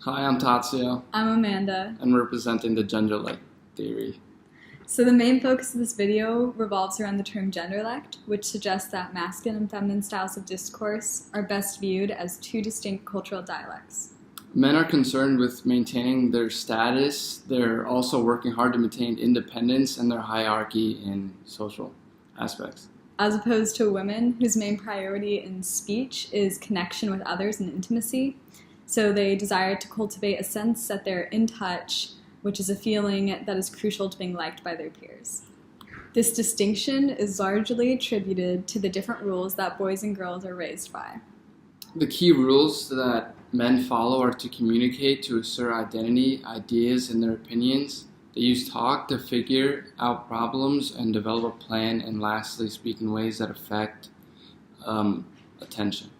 Hi, I'm Tatsuya, I'm Amanda. and we're presenting the Genderlect theory. So the main focus of this video revolves around the term genderlect, which suggests that masculine and feminine styles of discourse are best viewed as two distinct cultural dialects. Men are concerned with maintaining their status. They're also working hard to maintain independence and their hierarchy in social aspects. As opposed to women, whose main priority in speech is connection with others and intimacy. So they desire to cultivate a sense that they're in touch, which is a feeling that is crucial to being liked by their peers. This distinction is largely attributed to the different rules that boys and girls are raised by. The key rules that men follow are to communicate, to assert identity, ideas, and their opinions. They use talk to figure out problems and develop a plan, and lastly, speak in ways that affect attention.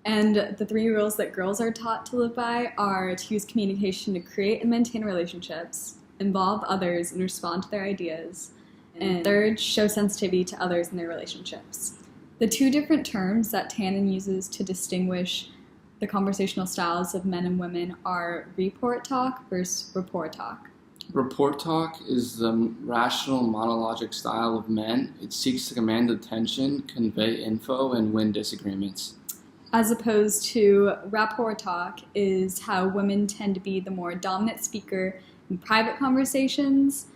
And the three rules that girls are taught to live by are to use communication to create and maintain relationships, involve others and respond to their ideas, and third, show sensitivity to others in their relationships. The two different terms that Tannen uses to distinguish the conversational styles of men and women are report talk versus rapport talk. Report talk is the rational monologic style of men. It seeks to command attention, convey info, and win disagreements. As opposed to rapport talk is how women tend to be the more dominant speaker in private conversations,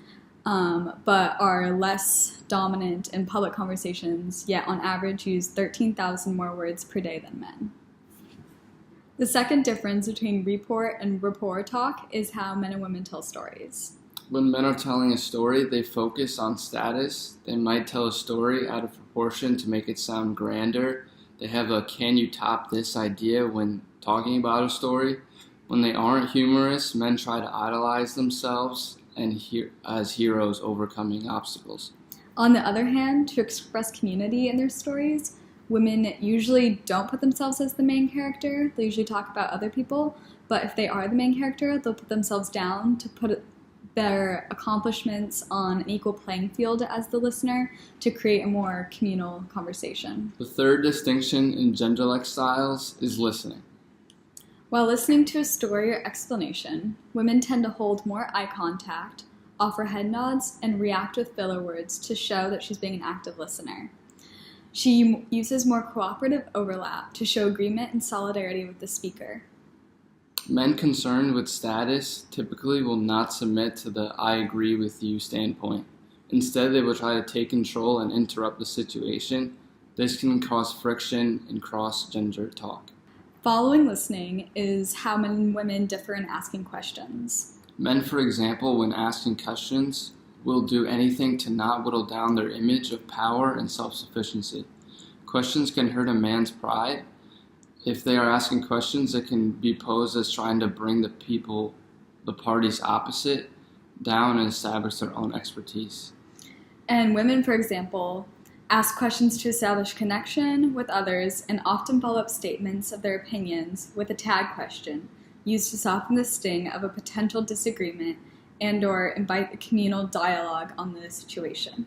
but are less dominant in public conversations, yet on average use 13,000 more words per day than men. The second difference between report and rapport talk is how men and women tell stories. When men are telling a story, they focus on status. They might tell a story out of proportion to make it sound grander. They have a "can you top this" idea when talking about a story. When they aren't humorous, men try to idolize themselves and as heroes overcoming obstacles. On the other hand, to express community in their stories, women usually don't put themselves as the main character. They usually talk about other people, but if they are the main character, they'll put themselves down to put their accomplishments on an equal playing field as the listener to create a more communal conversation. The third distinction in Genderlect Styles is listening. While listening to a story or explanation, women tend to hold more eye contact, offer head nods, and react with filler words to show that she's being an active listener. She uses more cooperative overlap to show agreement and solidarity with the speaker. Men concerned with status typically will not submit to the "I agree with you" standpoint. Instead, they will try to take control and interrupt the situation. This can cause friction in cross-gender talk. Following listening is how men and women differ in asking questions. Men, for example, when asking questions, will do anything to not whittle down their image of power and self-sufficiency. Questions can hurt a man's pride. If they are asking questions, it can be posed as trying to bring the parties opposite, down and establish their own expertise. And women, for example, ask questions to establish connection with others and often follow up statements of their opinions with a tag question used to soften the sting of a potential disagreement and/or invite a communal dialogue on the situation.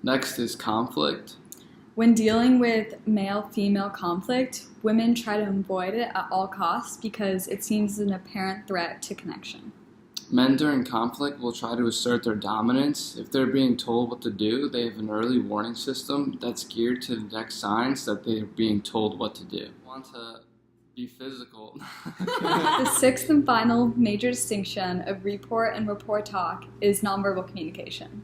Next is conflict. When dealing with male-female conflict, women try to avoid it at all costs because it seems an apparent threat to connection. Men during conflict will try to assert their dominance. If they're being told what to do, they have an early warning system that's geared to detect signs that they're being told what to do. Want to be physical. The sixth and final major distinction of report and rapport talk is nonverbal communication.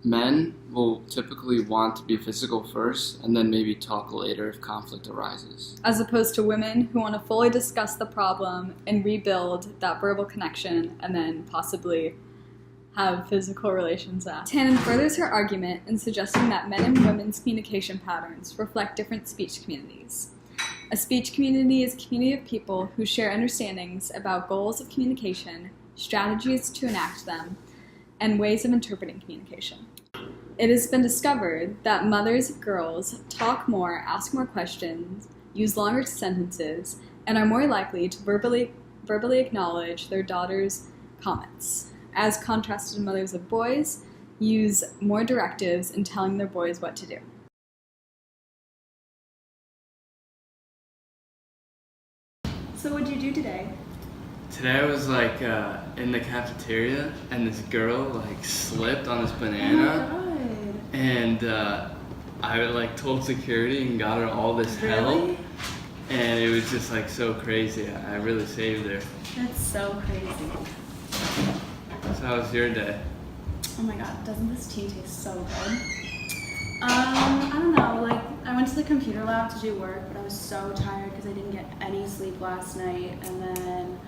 Men will typically want to be physical first and then maybe talk later if conflict arises. As opposed to women who want to fully discuss the problem and rebuild that verbal connection and then possibly have physical relations after. Tannen furthers her argument in suggesting that men and women's communication patterns reflect different speech communities. A speech community is a community of people who share understandings about goals of communication, strategies to enact them, and ways of interpreting communication. It has been discovered that mothers of girls talk more, ask more questions, use longer sentences, and are more likely to verbally acknowledge their daughters' comments, as contrasted to mothers of boys use more directives in telling their boys what to do. So what'd you do today? Today I was like in the cafeteria and this girl like slipped on this banana. Oh my god. And I like told security and got her all this help. Really? And it was just like so crazy. I really saved her. That's so crazy. So how was your day? Oh my god, doesn't this tea taste so good? I don't know, like I went to the computer lab to do work, but I was so tired because I didn't get any sleep last night. And then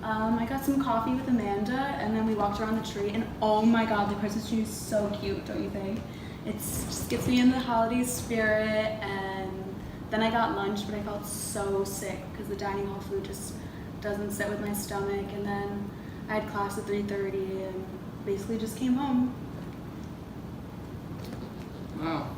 I got some coffee with Amanda, and then we walked around the tree, and oh my god, the Christmas tree is so cute, don't you think? It just gets me in the holiday spirit. And then I got lunch, but I felt so sick because the dining hall food just doesn't sit with my stomach. And then I had class at 3:30 and basically just came home. Wow.